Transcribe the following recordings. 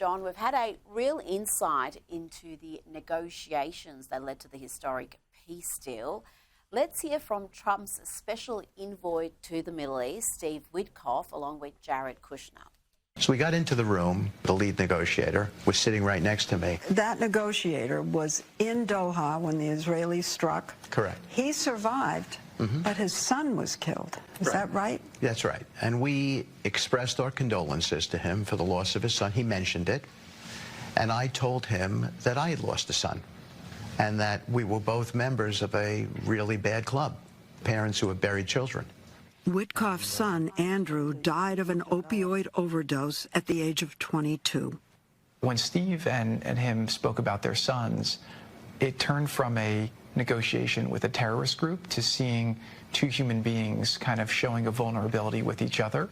John, we've had a real insight into the negotiations that led to the historic peace deal. Let's hear from Trump's special envoy to the Middle East, Steve Witkoff, along with Jared Kushner. So we got into the room. The lead negotiator was sitting right next to me. That negotiator was in Doha when the Israelis struck. Correct. He survived, but his son was killed. Is that right? That's right. And we expressed our condolences to him for the loss of his son. He mentioned it. And I told him that I had lost a son and that we were both members of a really bad club, parents who have buried children. Witkoff's son, Andrew, died of an opioid overdose at the age of 22. When Steve and him spoke about their sons, it turned from a negotiation with a terrorist group to seeing two human beings kind of showing a vulnerability with each other.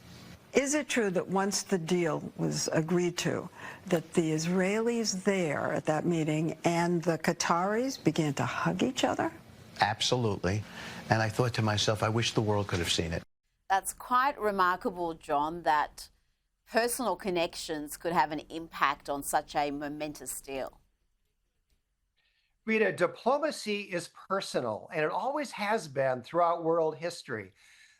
Is it true that once the deal was agreed to, that the Israelis there at that meeting and the Qataris began to hug each other? Absolutely. And I thought to myself, I wish the world could have seen it. That's quite remarkable, John, that personal connections could have an impact on such a momentous deal. Rita, diplomacy is personal, and it always has been throughout world history.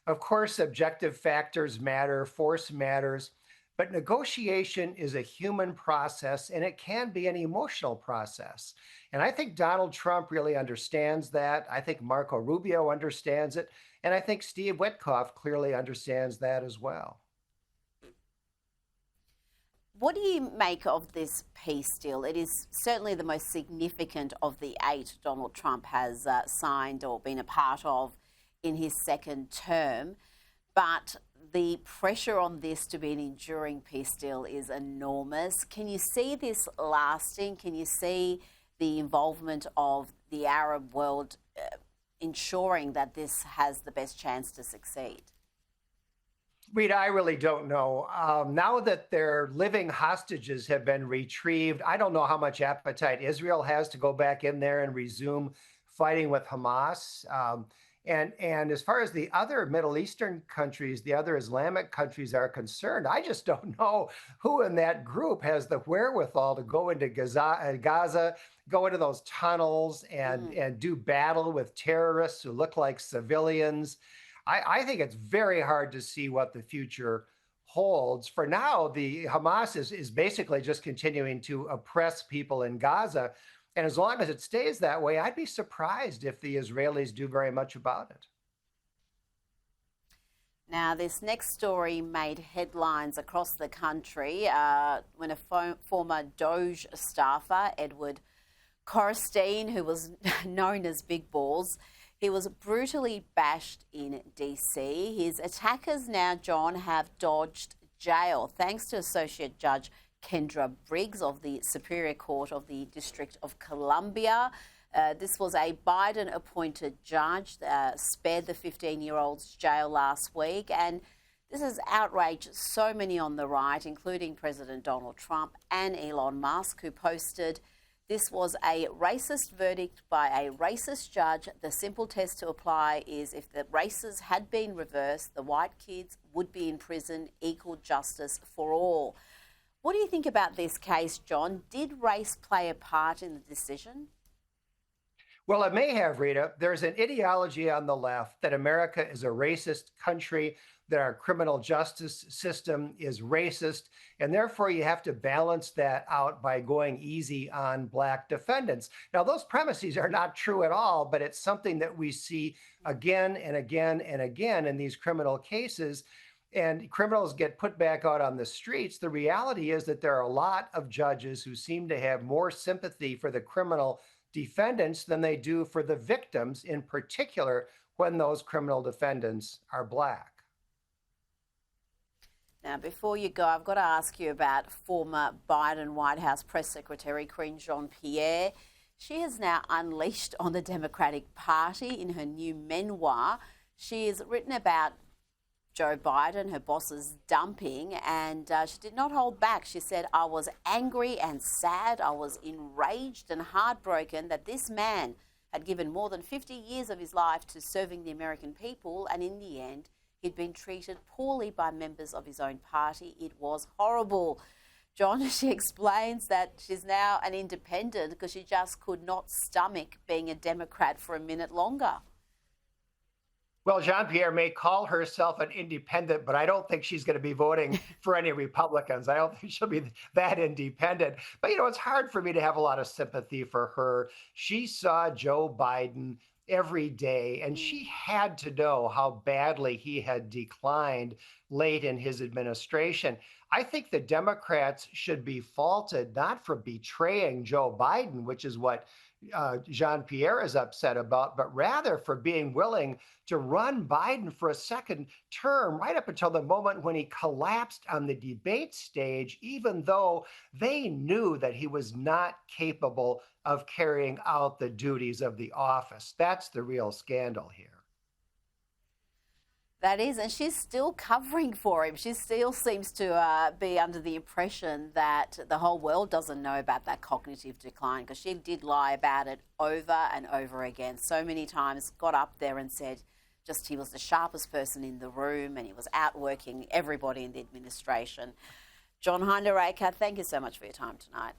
Of course, objective factors matter, force matters, but negotiation is a human process, and it can be an emotional process. And I think Donald Trump really understands that. I think Marco Rubio understands it. And I think Steve Witkoff clearly understands that as well. What do you make of this peace deal? It is certainly the most significant of the 8 Donald Trump has signed or been a part of in his second term. But the pressure on this to be an enduring peace deal is enormous. Can you see this lasting? Can you see the involvement of the Arab world ensuring that this has the best chance to succeed? Rita, I really don't know. Now that their living hostages have been retrieved, I don't know how much appetite Israel has to go back in there and resume fighting with Hamas. And as far as the other Middle Eastern countries, the other Islamic countries are concerned, I just don't know who in that group has the wherewithal to go into Gaza, go into those tunnels and do battle with terrorists who look like civilians. I think it's very hard to see what the future holds. For now, the Hamas is basically just continuing to oppress people in Gaza. And as long as it stays that way, I'd be surprised if the Israelis do very much about it. Now, this next story made headlines across the country when a former Doge staffer, Edward Corstein, who was known as Big Balls, he was brutally bashed in DC. His attackers now, John, have dodged jail thanks to Associate Judge Kendra Briggs of the Superior Court of the District of Columbia. This was a Biden-appointed judge that spared the 15-year-old's jail last week. And this has outraged so many on the right, including President Donald Trump and Elon Musk, who posted, "This was a racist verdict by a racist judge. The simple test to apply is if the races had been reversed, the white kids would be in prison. Equal justice for all." What do you think about this case, John? Did race play a part in the decision? Well, it may have, Rita. There's an ideology on the left that America is a racist country, that our criminal justice system is racist, and therefore you have to balance that out by going easy on Black defendants. Now, those premises are not true at all, but it's something that we see again and again and again in these criminal cases. And criminals get put back out on the streets. The reality is that there are a lot of judges who seem to have more sympathy for the criminal defendants than they do for the victims, in particular when those criminal defendants are Black. Now, before you go, I've got to ask you about former Biden White House Press Secretary Karine Jean-Pierre. She has now unleashed on the Democratic Party in her new memoir. She has written about Joe Biden, her boss's dumping, and she did not hold back. She said, "I was angry and sad. I was enraged and heartbroken that this man had given more than 50 years of his life to serving the American people, and in the end, he'd been treated poorly by members of his own party. It was horrible." John, she explains that she's now an independent because she just could not stomach being a Democrat for a minute longer. Well, Jean-Pierre may call herself an independent, but I don't think she's going to be voting for any Republicans. I don't think she'll be that independent. But, it's hard for me to have a lot of sympathy for her. She saw Joe Biden every day, and she had to know how badly he had declined late in his administration. I think the Democrats should be faulted not for betraying Joe Biden, which is what Jean-Pierre is upset about, but rather for being willing to run Biden for a second term right up until the moment when he collapsed on the debate stage, even though they knew that he was not capable of carrying out the duties of the office. That's the real scandal here. That is, and she's still covering for him. She still seems to be under the impression that the whole world doesn't know about that cognitive decline, because she did lie about it over and over again. So many times got up there and said just he was the sharpest person in the room and he was outworking everybody in the administration. John Hinderaker, thank you so much for your time tonight.